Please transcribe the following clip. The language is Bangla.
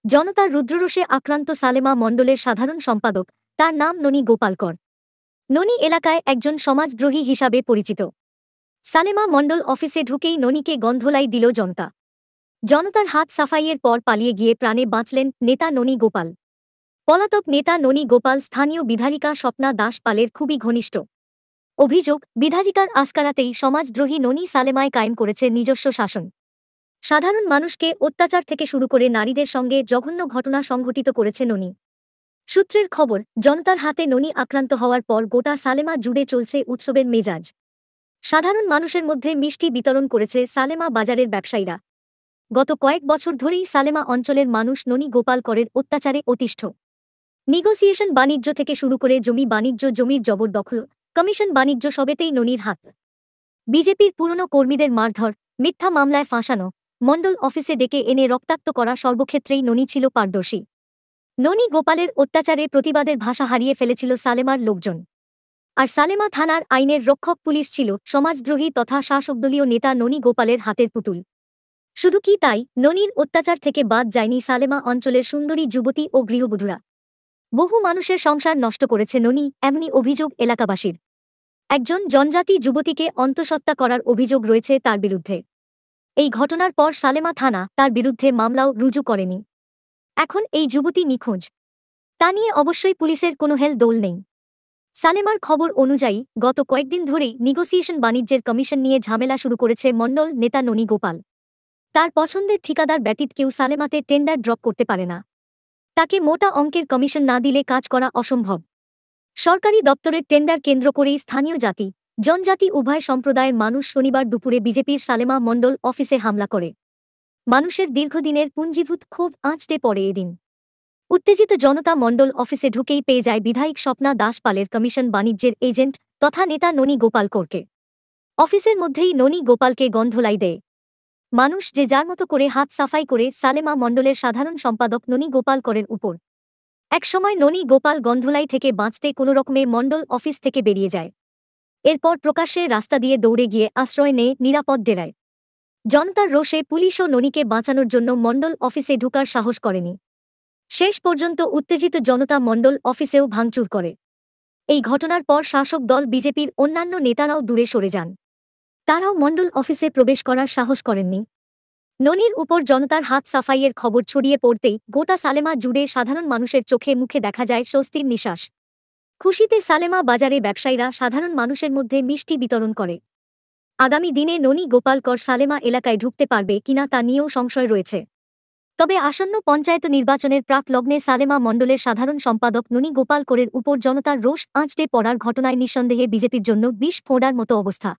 জনতার রুদ্ররোষে আক্রান্ত সালেমা মণ্ডলের সাধারণ সম্পাদক, তার নাম ননী গোপালকর। ননী এলাকায় একজন সমাজদ্রোহী হিসাবে পরিচিত। সালেমা মণ্ডল অফিসে ঢুকেই ননীকে গন্ধলাই দিল জনতা। জনতার হাত সাফাইয়ের পর পালিয়ে গিয়ে প্রাণে বাঁচলেন নেতা ননী গোপাল। পলাতক নেতা ননী গোপাল স্থানীয় বিধায়িকা স্বপ্না দাস পালের খুবই ঘনিষ্ঠ। অভিযোগ, বিধায়িকার আস্কারাতেই সমাজদ্রোহী ননী সালেমায় কায়েম করেছে নিজস্ব শাসন। সাধারণ মানুষকে অত্যাচার থেকে শুরু করে নারীদের সঙ্গে জঘন্য ঘটনা সংঘটিত করেছে ননী। সূত্রের খবর, জনতার হাতে ননী আক্রান্ত হওয়ার পর গোটা সালেমা জুড়ে চলছে উৎসবের মেজাজ। সাধারণ মানুষের মধ্যে মিষ্টি বিতরণ করেছে সালেমা বাজারের ব্যবসায়ীরা। গত কয়েক বছর ধরেই সালেমা অঞ্চলের মানুষ ননী গোপালকরের অত্যাচারে অতিষ্ঠ। নেগোসিয়েশন বাণিজ্য থেকে শুরু করে জমি বাণিজ্য, জমির জবরদখল, কমিশন বাণিজ্য সবেতেই ননীর হাত। বিজেপির পুরনো কর্মীদের মারধর, মিথ্যা মামলায় ফাঁসানো, মণ্ডল অফিসে ডেকে এনে রক্তাক্ত করা সর্বক্ষেত্রেই ননী ছিল পারদর্শী। ননী গোপালের অত্যাচারে প্রতিবাদের ভাষা হারিয়ে ফেলেছিল সালেমার লোকজন। আর সালেমা থানার আইনের রক্ষক পুলিশ ছিল সমাজদ্রোহী তথা শাসকদলীয় নেতা ননী গোপালের হাতের পুতুল। শুধু কি তাই, ননীর অত্যাচার থেকে বাদ যায়নি সালেমা অঞ্চলের সুন্দরী যুবতী ও গৃহবধূরা। বহু মানুষের সংসার নষ্ট করেছে ননী, এমনই অভিযোগ এলাকাবাসীর। একজন জনজাতি যুবতীকে অন্তঃসত্ত্বা করার অভিযোগ রয়েছে তার বিরুদ্ধে। এই ঘটনার পর সালেমা থানা তার বিরুদ্ধে মামলাও রুজু করেনি। এখন এই যুবতী নিখোঁজ। তা নিয়ে অবশ্যই পুলিশের কোনো হেলদোল নেই। সালেমার খবর অনুযায়ী গত কয়েকদিন ধরেই নেগোসিয়েশন বাণিজ্যের কমিশন নিয়ে ঝামেলা শুরু করেছে মণ্ডল নেতা ননী গোপাল। তার পছন্দের ঠিকাদার ব্যতীত কেউ সালেমাতে টেন্ডার ড্রপ করতে পারে না। তাকে মোটা অঙ্কের কমিশন না দিলে কাজ করা অসম্ভব। সরকারি দপ্তরের টেন্ডার কেন্দ্র করেই স্থানীয় জাতি, জনজাতি উভয় সম্প্রদায়ের মানুষ শনিবার দুপুরে বিজেপির সালেমা মণ্ডল অফিসে হামলা করে। মানুষের দীর্ঘদিনের পুঞ্জীভূত ক্ষোভ আঁচড়ে পড়ে এদিন। উত্তেজিত জনতা মণ্ডল অফিসে ঢুকেই পেয়ে যায় বিধায়ক স্বপ্না দাস পালের কমিশন বাণিজ্যের এজেন্ট তথা নেতা ননী গোপালকরকে। অফিসের মধ্যেই ননী গোপালকে গন্ধলাই দেয়। মানুষ যে যার মতো করে হাত সাফাই করে সালেমা মণ্ডলের সাধারণ সম্পাদক ননী গোপালকরের উপর। একসময় ননী গোপাল গন্ধলাই থেকে বাঁচতে কোনোরকমে মণ্ডল অফিস থেকে বেরিয়ে যায়। এরপর প্রকাশ্যে রাস্তা দিয়ে দৌড়ে গিয়ে আশ্রয় নেয় নিরাপদ ডেরায়। জনতার রোষে পুলিশও ননীকে বাঁচানোর জন্য মণ্ডল অফিসে ঢুকার সাহস করেনি। শেষ পর্যন্ত উত্তেজিত জনতা মণ্ডল অফিসেও ভাঙচুর করে। এই ঘটনার পর শাসক দল বিজেপির অন্যান্য নেতারাও দূরে সরে যান। তারাও মণ্ডল অফিসে প্রবেশ করার সাহস করেননি। ননীর উপর জনতার হাত সাফাইয়ের খবর ছড়িয়ে পড়তেই গোটা সালেমা জুড়ে সাধারণ মানুষের চোখে মুখে দেখা যায় স্বস্তির নিঃশ্বাস। খুশিতে সালেমা বাজারে ব্যবসায়ীরা সাধারণ মানুষের মধ্যে মিষ্টি বিতরণ করে। আগামী দিনে ননী গোপালকর সালেমা এলাকায় ঢুকতে পারবে কিনা তা নিয়েও সংশয় রয়েছে। তবে আসন্ন পঞ্চায়েত নির্বাচনের প্রাক লগ্নে সালেমা মণ্ডলের সাধারণ সম্পাদক ননী গোপালকরের উপর জনতার রোষ আঁচড়ে পড়ার ঘটনায় নিঃসন্দেহে বিজেপির জন্য বিষ ফোঁড়ার মতো অবস্থা।